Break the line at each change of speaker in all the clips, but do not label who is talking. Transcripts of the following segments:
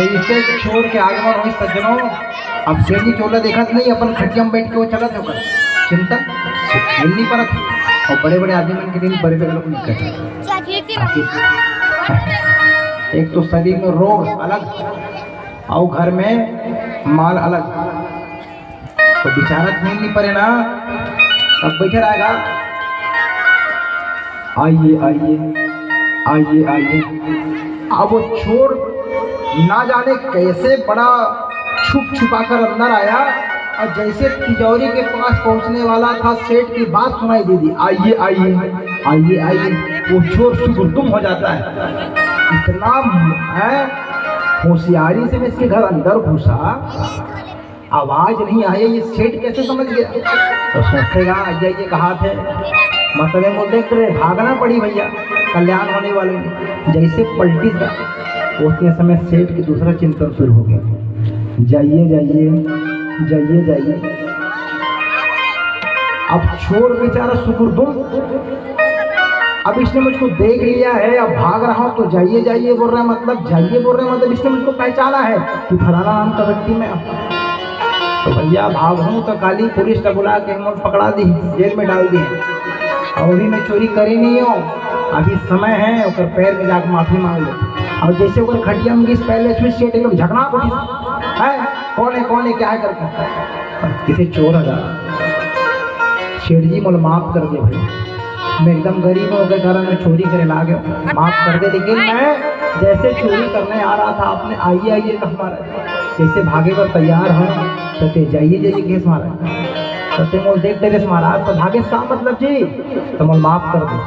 जैसे छोड़ के आगे बढ़ वही सज्जनों। अब सेठी चोला देखा नहीं, अपन खटिया में बैठ के वो चलत होकर चिंतन मिलनी परत, और बड़े बड़े आदमी मन के दिन बड़े बड़े लोग निकलते। एक तो शरीर में रोग अलग और घर में माल अलग, तो बिचारत मिल नहीं पड़े ना, तब बैठे रहेगा। आइए आइए आइए आइए। अब वो चोर ना जाने कैसे बड़ा छुप छुपा कर अंदर आया, और जैसे तिजोरी के पास पहुंचने वाला था सेठ की बात सुनाई दे दी, आइए आइए आइए आइए। वो चोर सुगुर्दुम हो जाता है, इतना है होशियारी से मैं इसके घर अंदर घुसा, आवाज नहीं आई, ये सेठ कैसे समझ गया। तो सोचेगा आइए ये कहा थे, मतलब वो देख रहे भागना पड़ी भैया, कल्याण होने वाले ने। जैसे पलटी था उतने समय सेठ की दूसरा चिंतन शुरू हो गया, जाइए जाइए जाइए जाइए। अब चोर बेचारा सुगुर्दुम, अब इसने मुझको देख लिया है, अब भाग रहा हूं तो जाइए जाइए बोल रहा है, मतलब जाइए बोल रहे हैं, मतलब इसने मुझको पहचाना है कि फलाना नाम का व्यक्ति में। तो भैया भागूं तो काली पुलिस का बुला के हम पकड़ा दी, जेल में डाल दी, और अभी मैं चोरी करी नहीं हूँ, अभी समय है और पैर में जाकर माफी मांग लो। और जैसे वो खटिया में गिस पहले इसमें सेठ एकदम झगड़ा है, कौन है क्या है करके किसी चोर है। सेठ जी बोले माफ कर दे भाई, मैं एकदम गरीब हो गए कारण मैं चोरी करे ला गया, माफ कर दे, लेकिन मैं जैसे चोरी करने आ रहा था आपने आइए आइए कहा मारा, जैसे भागे पर तैयार हो तो जाइए जाइए केस मारा, तो मोल देख तेरे से महाराज तो भागे का मतलब जी, तो मोल माफ कर दो।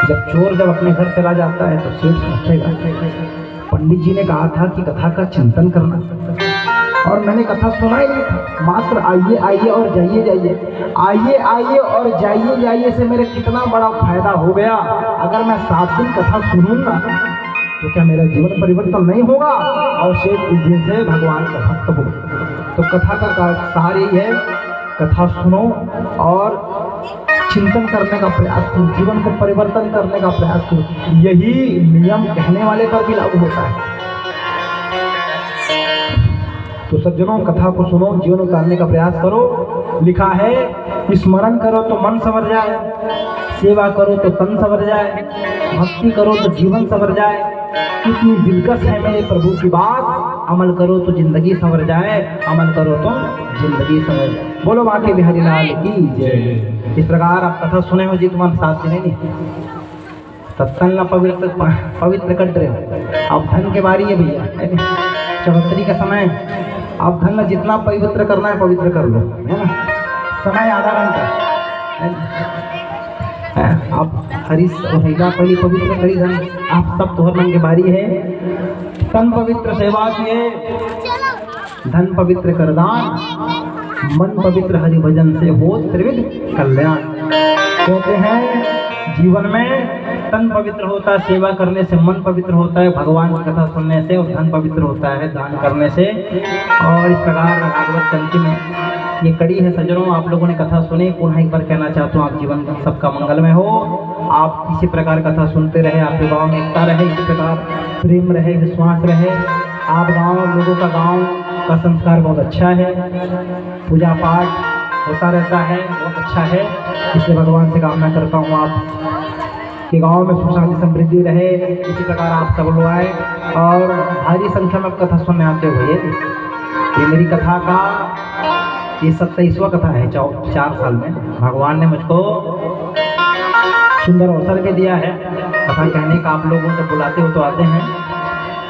जब चोर जब अपने घर चला जाता है तो सेठ पूछेगा, पंडित जी ने कहा था कि कथा का चिंतन करना, और मैंने कथा सुना ही नहीं था, मात्र आइए आइए और जाइए जाइए, आइए आइए और जाइए जाइए से मेरे कितना बड़ा फायदा हो गया। अगर मैं 7 दिन कथा सुनूंगा तो क्या मेरा जीवन परिवर्तन नहीं होगा, और सेठ उस दिन से भगवान का भक्त हो। तो कथा का सार यही है, कथा सुनो और चिंतन करने का प्रयास करो, जीवन को परिवर्तन करने का प्रयास करो। यही नियम कहने वाले पर भी लागू होता है। तो सज्जनों कथा को सुनो, जीवन उतारने का प्रयास करो। लिखा है स्मरण करो तो मन संवर जाए, सेवा करो तो तन संवर जाए, भक्ति करो तो जीवन संवर जाए। कितनी दिलकश है मेरे प्रभु की बात, अमल करो तो जिंदगी संवर जाए, अमल करो तो जिंदगी संवर जाए। बोलो बाके बिहारी लाल की जय। इस प्रकार आप कथा सुने हो जी, तुम्हारे साथ में नहीं सत्संग पवित्र कर रहे हो। अब धन के बारी है भैया, चौहत्तरी का समय, आप धन जितना पवित्र करना है पवित्र कर लो, है ना। समय आधा घंटा, आप हरी पहली पवित्र करी धन, आप सब तोहर मन के बारी है। तन पवित्र सेवा किए, धन पवित्र कर दान, मन पवित्र हरि भजन से हो त्रिविध कल्याण। कहते हैं जीवन में तन पवित्र होता है सेवा करने से, मन पवित्र होता है भगवान की कथा सुनने से, और धन पवित्र होता है दान करने से। और इस प्रकार भागवत चंती में ये कड़ी है सज्जनों, आप लोगों ने कथा सुनी, पुनः एक बार कहना चाहता हूँ आप जीवन सबका मंगलमय हो। आप इसी प्रकार कथा सुनते रहे, आपके गाँव में एकता रहे, इसी प्रकार प्रेम रहे, विश्वास रहे। आप गाँव लोगों का गाँव का संस्कार बहुत अच्छा है, पूजा पाठ होता रहता है, बहुत अच्छा है। इसलिए भगवान से कामना करता हूँ आप कि गाँव में सुख शांति समृद्धि रहे। इसी प्रकार आप सब लोग आए और भारी संख्या में कथा सुनने आते हुए, ये मेरी कथा का ये 27वां कथा है 4 साल में। भगवान ने मुझको सुंदर अवसर भी दिया है कथा कहने का। आप लोगों को बुलाते हो तो आते हैं,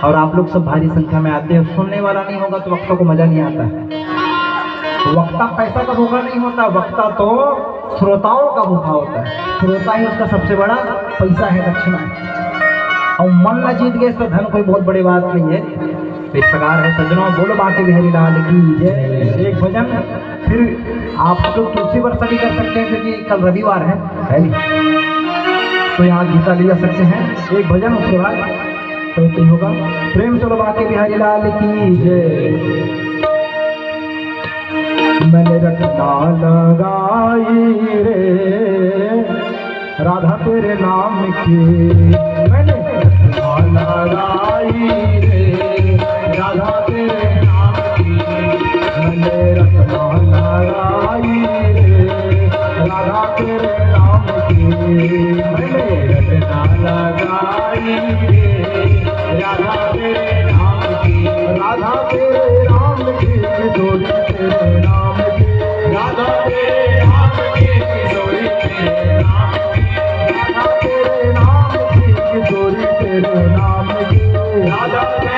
और आप लोग सब भारी संख्या में आते हो। सुनने वाला नहीं होगा तो वक्ता को मजा नहीं आता है। वक्ता पैसा का भूखा नहीं होता, वक्ता तो श्रोताओं का भूखा होता है। श्रोता ही उसका सबसे बड़ा पैसा है, दक्षिणा है। और मन न जीत गए तो धन कोई बहुत बड़ी बात नहीं है। तो इस प्रकार है सज्जनों, बोलो बाके बिहारी लाल की जय। एक भजन फिर आप लोग तुलसी वर्षा भी कर सकते हैं, क्योंकि कल रविवार है नहीं, तो यहाँ गीता ले जा सकते हैं। एक भजन उसके बाद तो होगा। प्रेम चलो बाके बिहारी लाल की जय। मैंने रखना लगाई रे राधा तेरे नाम की, मैंने रखना लगाई रे राधा तेरे नाम की मैंने रत्ना लगाई रे राधा तेरे नाम की मैंने रत्ना लगाई रे राधा तेरे नाम की राधा तेरे नाम की किशोरी तेरे नाम की राधा तेरे नाम की किशोरी तेरे नाम की राधा तेरे नाम की किशोरी तेरे नाम की राधा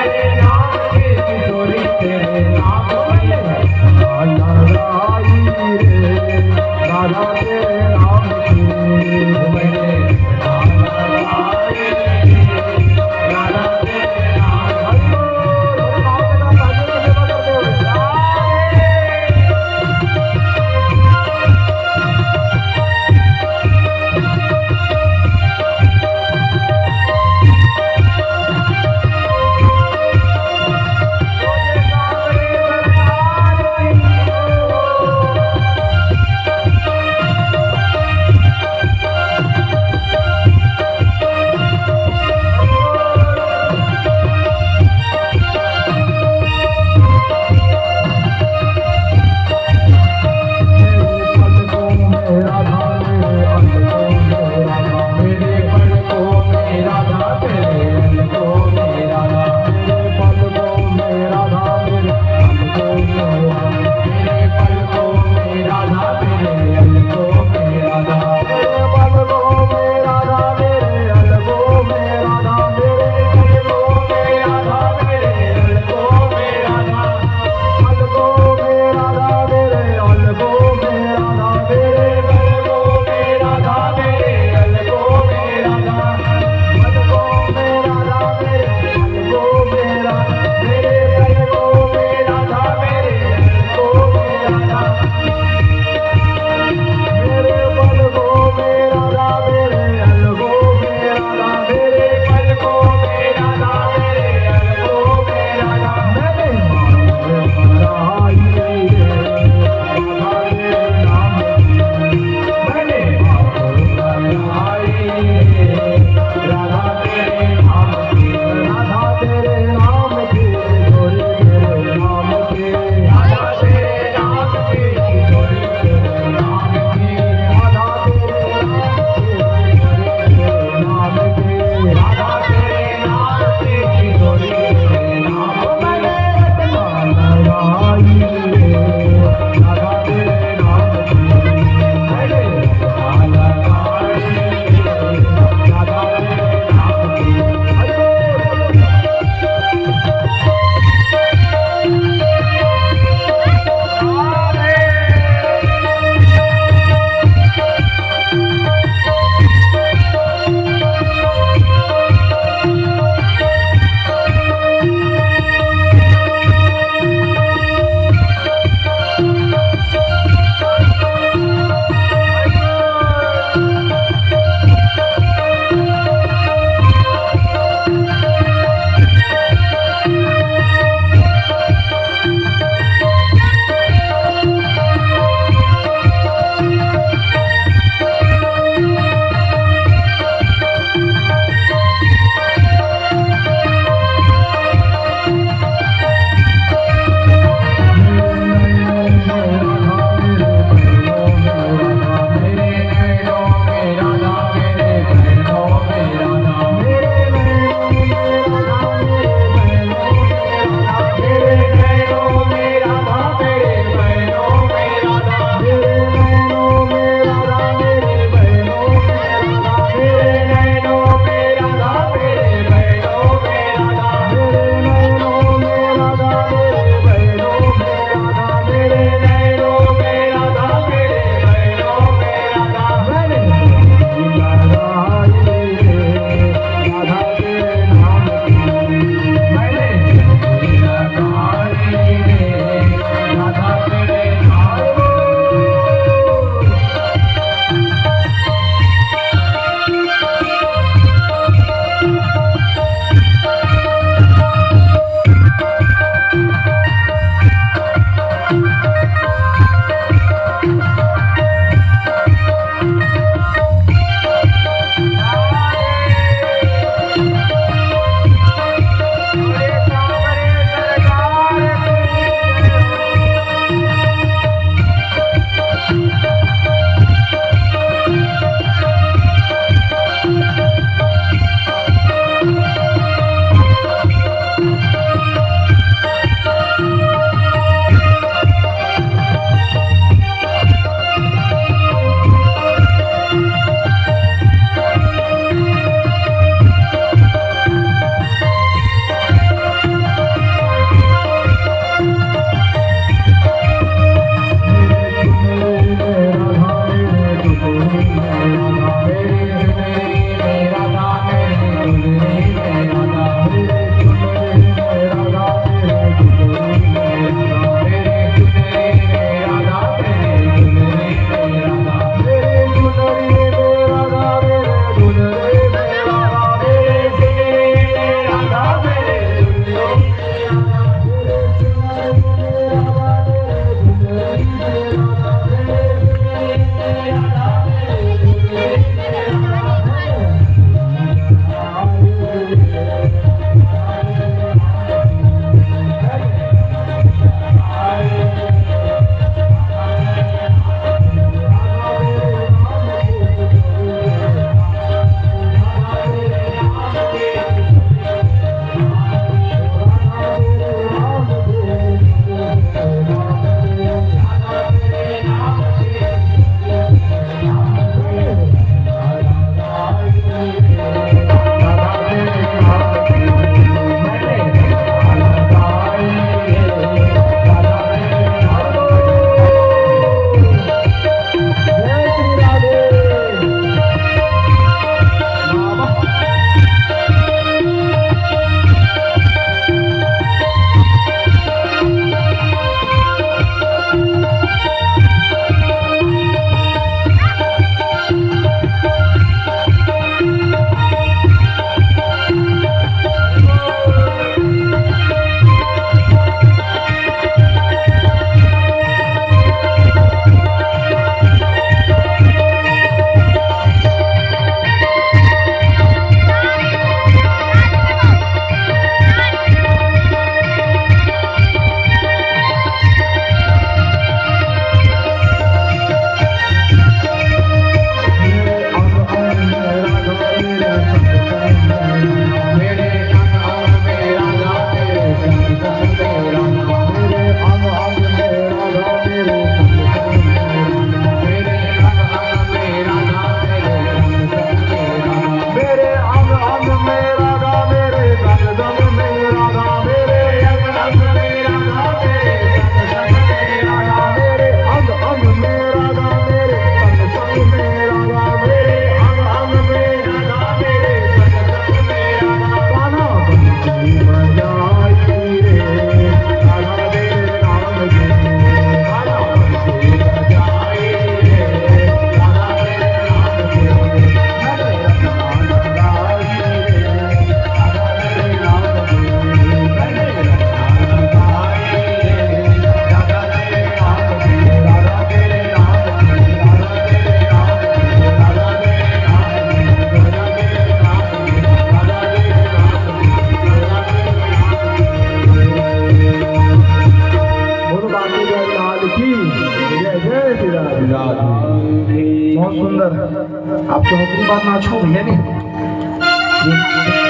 आप चौधरी बात ना छो भैया नहीं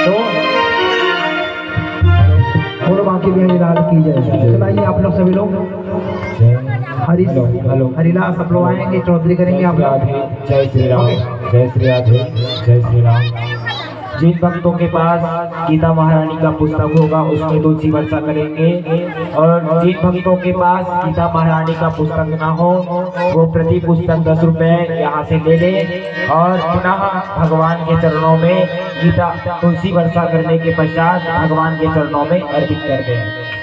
तो और बाकी भी हरिलाल की जाए। चलाइए आप लोग सभी लोग हरिलाल सब लोग आएंगे, चौधरी करेंगे आप लोग।
जय श्री राम, जय श्री राधे, जय श्री राम। जिन भक्तों के पास गीता महारानी का पुस्तक होगा उसमें तुलसी वर्षा करेंगे, और जिन भक्तों के पास गीता महारानी का पुस्तक ना हो वो प्रति पुस्तक 10 रुपए यहाँ से ले ले, और पुनः भगवान के चरणों में गीता तुलसी वर्षा करने के पश्चात भगवान के चरणों में अर्पित कर दें।